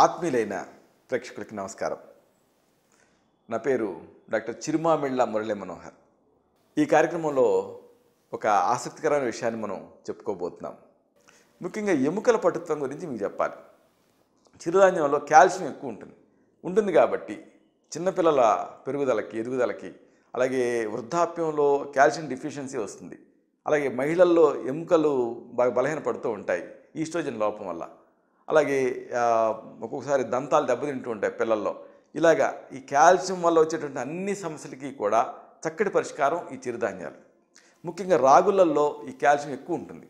ఆత్మీయులైన ప్రేక్షకులకి నమస్కారం. నా పేరు డాక్టర్ చిరుమామిళ్ళ మురళీ మనోహర్. ఈ కార్యక్రమంలో ఒక ఆసక్తికరమైన విషయాన్ని మనం చెప్పుకోబోతున్నాం. ముఖ్యంగా ఎముకల పటుత్వం గురించి మీకు చెప్పాలి. చిరుధాన్యంలో కాల్షియం ఎక్కువ ఉంటుంది కాబట్టి చిన్నపిల్లల పెరుగుదలకి, ఎదుగుదలకి, అలాగే వృద్ధాప్యంలో కాల్షియం డిఫిషియన్సీ వస్తుంది. అలాగే మహిళల్లో ఎముకలు బాగా బలహీనపడుతూ ఉంటాయి ఈస్ట్రోజన్ లోపం వల్ల. అలాగే ఒక్కొక్కసారి దంతాలు దెబ్బతింటూ ఉంటాయి పిల్లల్లో. ఇలాగా ఈ కాల్షియం వల్ల వచ్చేటువంటి అన్ని సమస్యలకి కూడా చక్కటి పరిష్కారం ఈ చిరుధాన్యాలు. ముఖ్యంగా రాగులలో ఈ కాల్షియం ఎక్కువ ఉంటుంది.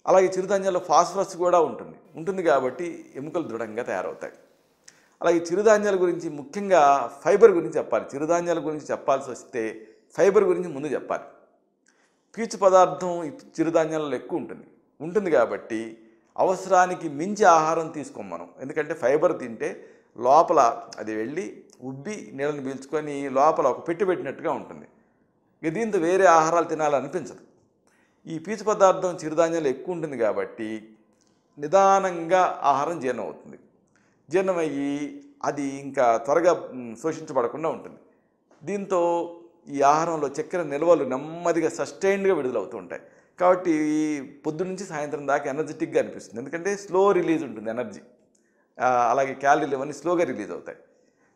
అలాగే చిరుధాన్యాల్లో ఫాస్ఫరస్ కూడా ఉంటుంది కాబట్టి ఎముకలు దృఢంగా తయారవుతాయి. అలాగే చిరుధాన్యాల గురించి ముఖ్యంగా ఫైబర్ గురించి చెప్పాలి. చిరుధాన్యాల గురించి చెప్పాల్సి వస్తే ఫైబర్ గురించి ముందు చెప్పాలి. పీచు పదార్థం ఈ చిరుధాన్యాలలో ఎక్కువ ఉంటుంది కాబట్టి అవసరానికి మించి ఆహారం తీసుకోం మనం. ఎందుకంటే ఫైబర్ తింటే లోపల అది వెళ్ళి ఉబ్బి నీళ్ళని పీల్చుకొని లోపల ఒక పెట్టినట్టుగా ఉంటుంది. ఇక దీంతో వేరే ఆహారాలు తినాలనిపించదు. ఈ పీచు పదార్థం చిరుధాన్యాలు ఎక్కువ ఉంటుంది కాబట్టి నిదానంగా ఆహారం జీర్ణం అవుతుంది. జీర్ణమయ్యి అది ఇంకా త్వరగా శోషించబడకుండా ఉంటుంది. దీంతో ఈ ఆహారంలో చక్కెర నిల్వలు నెమ్మదిగా సస్టైన్డ్గా విడుదలవుతూ ఉంటాయి. కాబట్టి పొద్దు నుంచి సాయంత్రం దాకా ఎనర్జెటిక్గా అనిపిస్తుంది. ఎందుకంటే స్లో రిలీజ్ ఉంటుంది ఎనర్జీ. అలాగే క్యాలరీలు ఇవన్నీ స్లోగా రిలీజ్ అవుతాయి.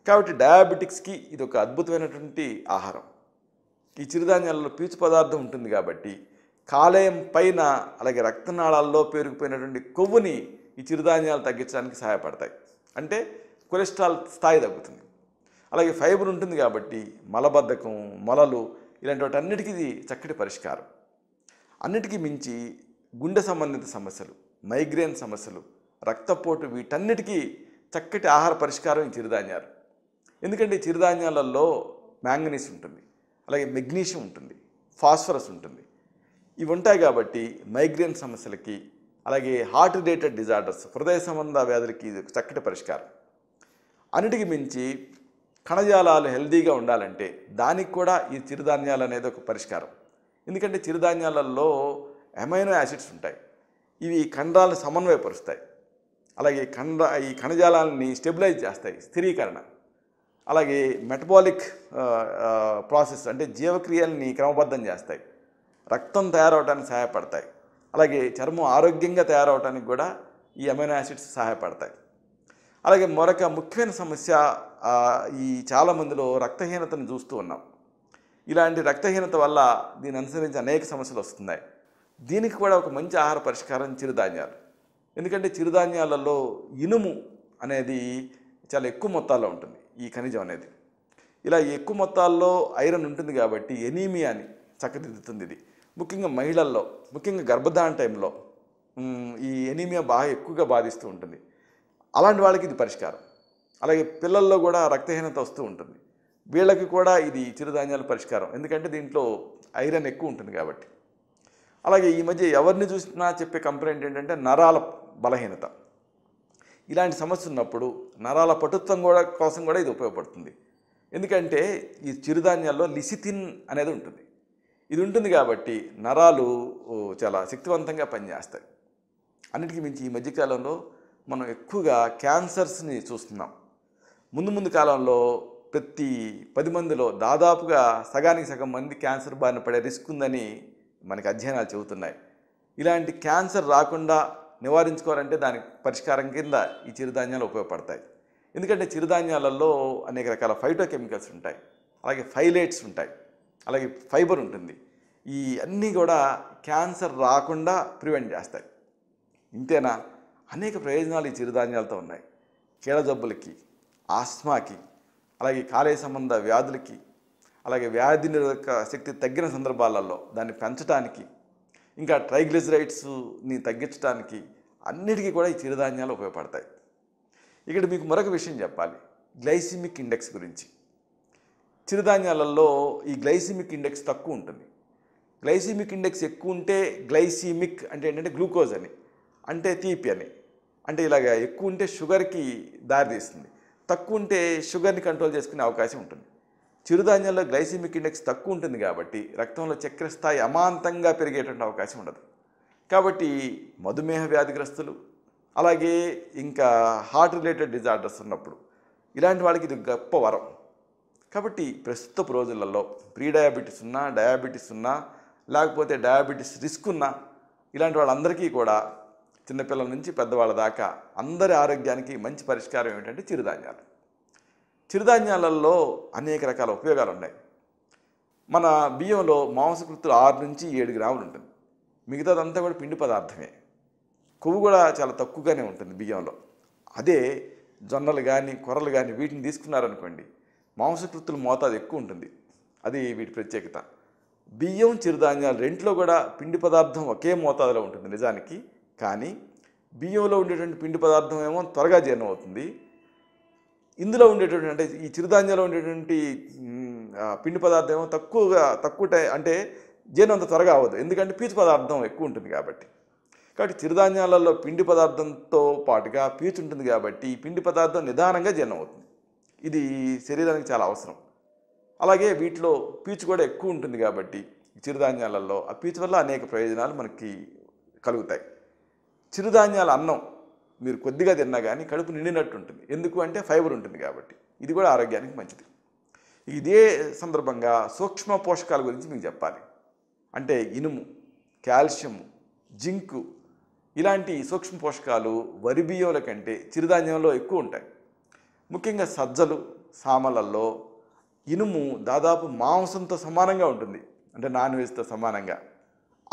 కాబట్టి డయాబెటిక్స్కి ఇది ఒక అద్భుతమైనటువంటి ఆహారం. ఈ చిరుధాన్యాలలో పీచు పదార్థం ఉంటుంది కాబట్టి కాలేయం పైన అలాగే రక్తనాళాల్లో పేరుకుపోయినటువంటి కొవ్వుని ఈ చిరుధాన్యాలు తగ్గించడానికి సహాయపడతాయి. అంటే కొలెస్ట్రాల్ స్థాయి తగ్గుతుంది. అలాగే ఫైబర్ ఉంటుంది కాబట్టి మలబద్ధకం, మొలలు ఇలాంటి వాటి అన్నిటికీ ఇది చక్కటి పరిష్కారం. అన్నిటికీ మించి గుండె సంబంధిత సమస్యలు, మైగ్రేన్ సమస్యలు, రక్తపోటు వీటన్నిటికీ చక్కటి ఆహార పరిష్కారం ఈ చిరుధాన్యాలు. ఎందుకంటే ఈ చిరుధాన్యాలలో మ్యాంగనీస్ ఉంటుంది, అలాగే మెగ్నీషియం ఉంటుంది, ఫాస్ఫరస్ ఉంటుంది. ఇవి ఉంటాయి కాబట్టి మైగ్రేన్ సమస్యలకి, అలాగే హార్ట్ రిలేటెడ్ డిజార్డర్స్, హృదయ సంబంధ వ్యాధులకి ఇది చక్కటి పరిష్కారం. అన్నిటికీ మించి కణజాలాలు హెల్దీగా ఉండాలంటే దానికి కూడా ఈ చిరుధాన్యాలు అనేది ఒక పరిష్కారం. ఎందుకంటే చిరుధాన్యాలలో అమైనో యాసిడ్స్ ఉంటాయి. ఇవి కండరాలను సమన్వయపరుస్తాయి. అలాగే ఈ కణజాలాలని స్టెబిలైజ్ చేస్తాయి, స్థిరీకరణ. అలాగే మెటబాలిక్ ప్రాసెస్ అంటే జీవక్రియల్ని క్రమబద్ధం చేస్తాయి. రక్తం తయారవడానికి సహాయపడతాయి. అలాగే చర్మం ఆరోగ్యంగా తయారవడానికి కూడా ఈ అమైనో యాసిడ్స్ సహాయపడతాయి. అలాగే మరొక ముఖ్యమైన సమస్య, ఈ చాలామందిలో రక్తహీనతను చూస్తూ ఉన్నాం. ఇలాంటి రక్తహీనత వల్ల దీన్ని అనుసరించి అనేక సమస్యలు వస్తున్నాయి. దీనికి కూడా ఒక మంచి ఆహార పరిష్కారం చిరుధాన్యాలు. ఎందుకంటే చిరుధాన్యాలలో ఇనుము అనేది చాలా ఎక్కువ మొత్తాల్లో ఉంటుంది. ఈ ఖనిజం అనేది ఇలా ఎక్కువ మొత్తాల్లో ఐరన్ ఉంటుంది కాబట్టి ఎనీమియాని చక్కదిద్దుతుంది ఇది. ముఖ్యంగా మహిళల్లో, ముఖ్యంగా గర్భధారణ టైంలో ఈ ఎనీమియా బాగా ఎక్కువగా బాధిస్తూ ఉంటుంది. అలాంటి వాళ్ళకి ఇది పరిష్కారం. అలాగే పిల్లల్లో కూడా రక్తహీనత వస్తూ ఉంటుంది. వీళ్ళకి కూడా ఇది చిరుధాన్యాల పరిష్కారం. ఎందుకంటే దీంట్లో ఐరన్ ఎక్కువ ఉంటుంది కాబట్టి. అలాగే ఈ మధ్య ఎవరిని చూసినా చెప్పే కంప్లైంట్ ఏంటంటే నరాల బలహీనత. ఇలాంటి సమస్య ఉన్నప్పుడు నరాల పటుత్వం కోసం కూడా ఇది ఉపయోగపడుతుంది. ఎందుకంటే ఈ చిరుధాన్యాల్లో లిసిథిన్ అనేది ఉంటుంది. ఇది ఉంటుంది కాబట్టి నరాలు చాలా శక్తివంతంగా పనిచేస్తాయి. అన్నిటికీ మించి ఈ మధ్యకాలంలో మనం ఎక్కువగా క్యాన్సర్స్ని చూస్తున్నాం. ముందు కాలంలో ప్రతి 10 మందిలో దాదాపుగా సగానికి సగం మంది క్యాన్సర్ బారిన పడే రిస్క్ ఉందని మనకి అధ్యయనాలు చెబుతున్నాయి. ఇలాంటి క్యాన్సర్ రాకుండా నివారించుకోవాలంటే దానికి పరిష్కారం కింద ఈ చిరుధాన్యాలు ఉపయోగపడతాయి. ఎందుకంటే చిరుధాన్యాలలో అనేక రకాల ఫైటోకెమికల్స్ ఉంటాయి, అలాగే ఫైలేట్స్ ఉంటాయి, అలాగే ఫైబర్ ఉంటుంది. ఈ అన్నీ కూడా క్యాన్సర్ రాకుండా ప్రివెంట్ చేస్తాయి. ఇంతేనా, అనేక ప్రయోజనాలు ఈ చిరుధాన్యాలతో ఉన్నాయి. కీళ్ళ జబ్బులకి, ఆస్మాకి, అలాగే కాలేయ సంబంధ వ్యాధులకి, అలాగే వ్యాధి నిరోధక శక్తి తగ్గిన సందర్భాలలో దాన్ని పెంచడానికి, ఇంకా ట్రైగ్లిజరైడ్స్ని తగ్గించడానికి అన్నిటికీ కూడా ఈ చిరుధాన్యాలు ఉపయోగపడతాయి. ఇక్కడ మీకు మరొక విషయం చెప్పాలి, గ్లైసిమిక్ ఇండెక్స్ గురించి. చిరుధాన్యాలలో ఈ గ్లైసిమిక్ ఇండెక్స్ తక్కువ ఉంటుంది. గ్లైసిమిక్ ఇండెక్స్ ఎక్కువ ఉంటే గ్లైసిమిక్ అంటే ఏంటంటే గ్లూకోజ్ అని, అంటే తీపి అని. అంటే ఇలాగ ఎక్కువ ఉంటే షుగర్కి దారితీస్తుంది, తక్కువ ఉంటే షుగర్ని కంట్రోల్ చేసుకునే అవకాశం ఉంటుంది. చిరుధాన్యాల్లో గ్లైసిమిక్ ఇండెక్స్ తక్కువ ఉంటుంది కాబట్టి రక్తంలో చక్కెర స్థాయి అమాంతంగా పెరిగేటువంటి అవకాశం ఉండదు. కాబట్టి మధుమేహ వ్యాధిగ్రస్తులు, అలాగే ఇంకా హార్ట్ రిలేటెడ్ డిజార్డర్స్ ఉన్నప్పుడు ఇలాంటి వాళ్ళకి ఇది గొప్ప వరం. కాబట్టి ప్రస్తుతపు రోజులలో ప్రీ డయాబెటీస్ ఉన్నా, డయాబెటీస్ ఉన్నా, లేకపోతే డయాబెటీస్ రిస్క్ ఉన్నా, ఇలాంటి వాళ్ళందరికీ కూడా చిన్నపిల్లల నుంచి పెద్దవాళ్ళ దాకా అందరి ఆరోగ్యానికి మంచి పరిష్కారం ఏమిటంటే చిరుధాన్యాలు. చిరుధాన్యాలలో అనేక రకాల ఉపయోగాలు ఉన్నాయి. మన బియ్యంలో మాంసకృతులు 6 నుంచి 7 గ్రాములు ఉంటుంది. మిగతాదంతా కూడా పిండి పదార్థమే. కొవ్వు కూడా చాలా తక్కువగానే ఉంటుంది బియ్యంలో. అదే జొన్నలు కానీ, కొర్రలు కానీ వీటిని తీసుకున్నారనుకోండి, మాంసకృతుల మోతాదు ఎక్కువ ఉంటుంది. అది వీటి ప్రత్యేకత. బియ్యం, చిరుధాన్యాలు రెంట్లో కూడా పిండి పదార్థం ఒకే మోతాదులో ఉంటుంది నిజానికి. కానీ బియ్యంలో ఉండేటువంటి పిండి పదార్థం ఏమో త్వరగా జీర్ణం అవుతుంది. ఇందులో ఉండేటువంటి అంటే ఈ చిరుధాన్యాల్లో ఉండేటువంటి పిండి పదార్థం ఏమో తక్కువ అంటే జీర్ణం అంత త్వరగా అవ్వదు. ఎందుకంటే పీచు పదార్థం ఎక్కువ ఉంటుంది కాబట్టి. కాబట్టి చిరుధాన్యాలలో పిండి పదార్థంతో పాటుగా పీచు ఉంటుంది కాబట్టి ఈ పిండి పదార్థం నిదానంగా జీర్ణం అవుతుంది. ఇది శరీరానికి చాలా అవసరం. అలాగే వీటిలో పీచు కూడా ఎక్కువ ఉంటుంది కాబట్టి చిరుధాన్యాలలో ఆ పీచు వల్ల అనేక ప్రయోజనాలు మనకి కలుగుతాయి. చిరుధాన్యాల అన్నం మీరు కొద్దిగా తిన్నా కానీ కడుపు నిండినట్టు ఉంటుంది. ఎందుకు అంటే ఫైబర్ ఉంటుంది కాబట్టి. ఇది కూడా ఆరోగ్యానికి మంచిది. ఇదే సందర్భంగా సూక్ష్మ పోషకాల గురించి మీకు చెప్పాలి. అంటే ఇనుము, కాల్షియము, జింకు ఇలాంటి సూక్ష్మ పోషకాలు వరి బియ్యంల కంటే చిరుధాన్యంలో ఎక్కువ ఉంటాయి. ముఖ్యంగా సజ్జలు, సామలలో ఇనుము దాదాపు మాంసంతో సమానంగా ఉంటుంది. అంటే నాన్ వెజ్తో సమానంగా.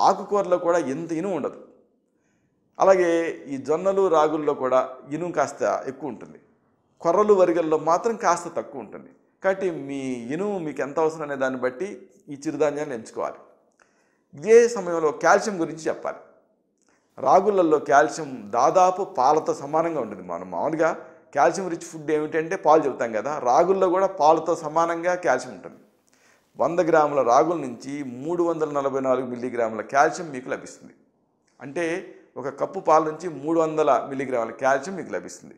ఆకుకూరలో కూడా ఎంత ఇనుము ఉండదు. అలాగే ఈ జొన్నలు, రాగుల్లో కూడా ఇనుము కాస్త ఎక్కువ ఉంటుంది. కొర్రలు, వరిగల్లో మాత్రం కాస్త తక్కువ ఉంటుంది. కాబట్టి మీ ఇనుము మీకు ఎంత అవసరం అనే దాన్ని బట్టి ఈ చిరుధాన్యాన్ని ఎంచుకోవాలి. ఇదే సమయంలో కాల్షియం గురించి చెప్పాలి. రాగులలో కాల్షియం దాదాపు పాలతో సమానంగా ఉంటుంది. మనం మామూలుగా కాల్షియం రిచ్ ఫుడ్ ఏమిటంటే పాలు చెబుతాం కదా, రాగుల్లో కూడా పాలతో సమానంగా కాల్షియం ఉంటుంది. 100 గ్రాముల రాగుల నుంచి 344 మిల్లీగ్రాముల కాల్షియం మీకు లభిస్తుంది. అంటే ఒక కప్పు పాల నుంచి 300 మిల్లీగ్రాముల కాల్షియం మీకు లభిస్తుంది.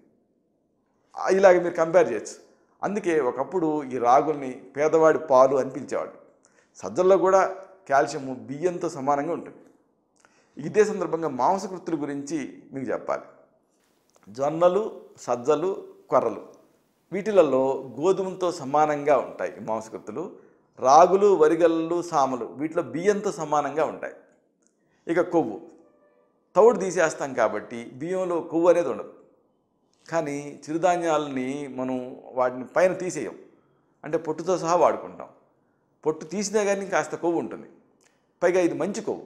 ఇలాగ మీరు కంపేర్ చేయొచ్చు. అందుకే ఒకప్పుడు ఈ రాగుల్ని పేదవాడి పాలు అని పిలిచేవాడు. సజ్జల్లో కూడా కాల్షియము బియ్యంతో సమానంగా ఉంటుంది. ఇదే సందర్భంగా మాంసకృతుల గురించి మీకు చెప్పాలి. జొన్నలు, సజ్జలు, కొర్రలు వీటిలలో గోధుమతో సమానంగా ఉంటాయి మాంసకృతులు. రాగులు, వరిగళ్ళు, సామలు వీటిలో బియ్యంతో సమానంగా ఉంటాయి. ఇక కొవ్వు తౌడు తీసేస్తాం కాబట్టి బియ్యంలో కొవ్వు అనేది ఉండదు. కానీ చిరుధాన్యాలని మనం వాటిని పైన తీసేయం. అంటే పొట్టుతో సహా వాడుకుంటాం. పొట్టు తీసినా కానీ కాస్త కొవ్వు ఉంటుంది. పైగా ఇది మంచి కొవ్వు.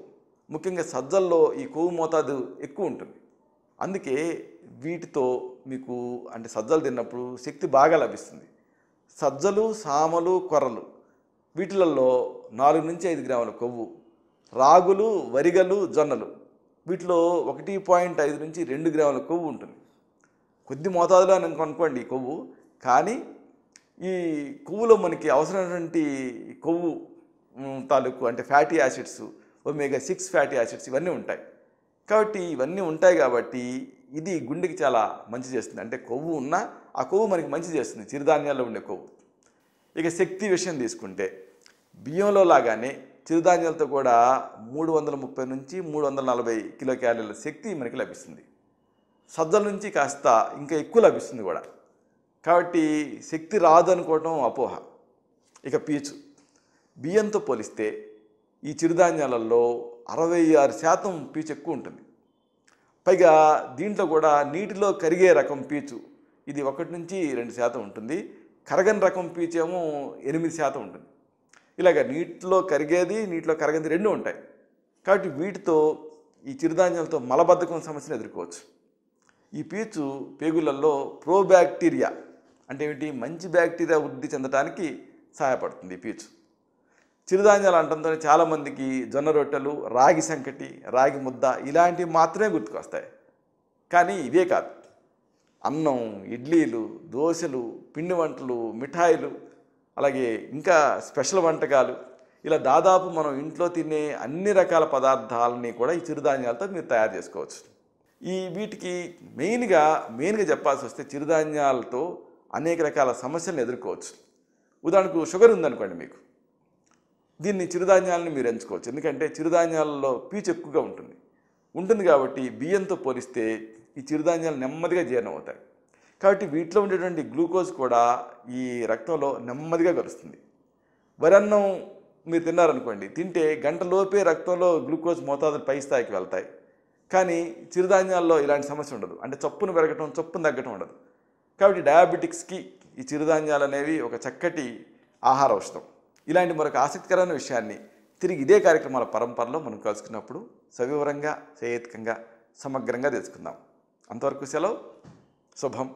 ముఖ్యంగా సజ్జల్లో ఈ కొవ్వు మోతాదు ఎక్కువ ఉంటుంది. అందుకే వీటితో మీకు అంటే సజ్జలు తిన్నప్పుడు శక్తి బాగా లభిస్తుంది. సజ్జలు, సామలు, కొర్రలు వీటిలలో 4 నుంచి 5 గ్రాముల కొవ్వు. రాగులు, వరిగలు, జొన్నలు వీటిలో 1.5 నుంచి 2 గ్రాముల కొవ్వు ఉంటుంది. కొద్ది మోతాదులో అనుకోండి ఈ కొవ్వు. కానీ ఈ కొవ్వులో మనకి అవసరమైనటువంటి కొవ్వు తాలూకు అంటే fatty acids, omega 6 fatty acids ఇవన్నీ ఉంటాయి. కాబట్టి ఇవన్నీ ఉంటాయి కాబట్టి ఇది గుండెకి చాలా మంచి చేస్తుంది. అంటే కొవ్వు ఉన్నా ఆ కొవ్వు మనకి మంచి చేస్తుంది, చిరుధాన్యాల్లో ఉండే కొవ్వు. ఇక శక్తి విషయం తీసుకుంటే బియ్యంలో లాగానే చిరుధాన్యాలతో కూడా 330 నుంచి 340 కిలో క్యాలరీల శక్తి మనకి లభిస్తుంది. సజ్జల నుంచి కాస్త ఇంకా ఎక్కువ లభిస్తుంది కూడా. కాబట్టి శక్తి రాదు అనుకోవటం అపోహ. ఇక పీచు బియ్యంతో పోలిస్తే ఈ చిరుధాన్యాలలో 66% పీచు ఎక్కువ ఉంటుంది. పైగా దీంట్లో కూడా నీటిలో కరిగే రకం పీచు ఇది 1 నుంచి 2% ఉంటుంది. కరగని రకం పీచు ఏమో 8% ఉంటుంది. ఇలాగ నీటిలో కరిగేది, నీటిలో కరగనిది 2 ఉంటాయి. కాబట్టి వీటితో ఈ చిరుధాన్యాలతో మలబద్ధకం సమస్యను ఎదుర్కోవచ్చు. ఈ పీచు పేగులలో ప్రోబ్యాక్టీరియా అంటే ఏమిటి, మంచి బ్యాక్టీరియా వృద్ధి చెందడానికి సహాయపడుతుంది ఈ పీచు. చిరుధాన్యాలు అంటంతో చాలామందికి జొన్న రొట్టెలు, రాగి సంకటి, రాగి ముద్ద ఇలాంటివి మాత్రమే గుర్తుకొస్తాయి. కానీ ఇవే కాదు, అన్నం, ఇడ్లీలు, దోశలు, పిండి వంటలు, మిఠాయిలు, అలాగే ఇంకా స్పెషల్ వంటకాలు ఇలా దాదాపు మనం ఇంట్లో తినే అన్ని రకాల పదార్థాలని కూడా ఈ చిరుధాన్యాలతో మీరు తయారు చేసుకోవచ్చు. వీటికి మెయిన్గా చెప్పాల్సి వస్తే చిరుధాన్యాలతో అనేక రకాల సమస్యలను ఎదుర్కోవచ్చు. ఉదాహరణకు షుగర్ ఉందనుకోండి మీకు, దీన్ని చిరుధాన్యాలను మీరు ఎంచుకోవచ్చు. ఎందుకంటే చిరుధాన్యాలలో పీచు ఎక్కువగా ఉంటుంది కాబట్టి బియ్యంతో పోలిస్తే ఈ చిరుధాన్యాలు నెమ్మదిగా జీర్ణం అవుతాయి. కాబట్టి వీటిలో ఉండేటువంటి గ్లూకోజ్ కూడా ఈ రక్తంలో నెమ్మదిగా కలుస్తుంది. వరన్నం మీరు తిన్నారనుకోండి, తింటే గంటలోపే రక్తంలో గ్లూకోజ్ మోతాదులు పై స్థాయికి వెళ్తాయి. కానీ చిరుధాన్యాల్లో ఇలాంటి సమస్య ఉండదు. అంటే చప్పున పెరగటం, చప్పున తగ్గటం ఉండదు. కాబట్టి డయాబెటిక్స్కి ఈ చిరుధాన్యాలు అనేవి ఒక చక్కటి ఆహార ఔషధం. ఇలాంటి మరొక ఆసక్తికరమైన విషయాన్ని తిరిగి ఇదే కార్యక్రమాల పరంపరలో మనం కలుసుకున్నప్పుడు సవివరంగా, సహేతుకంగా, సమగ్రంగా తెలుసుకుందాం. అంతవరకు సెలవు. శుభం.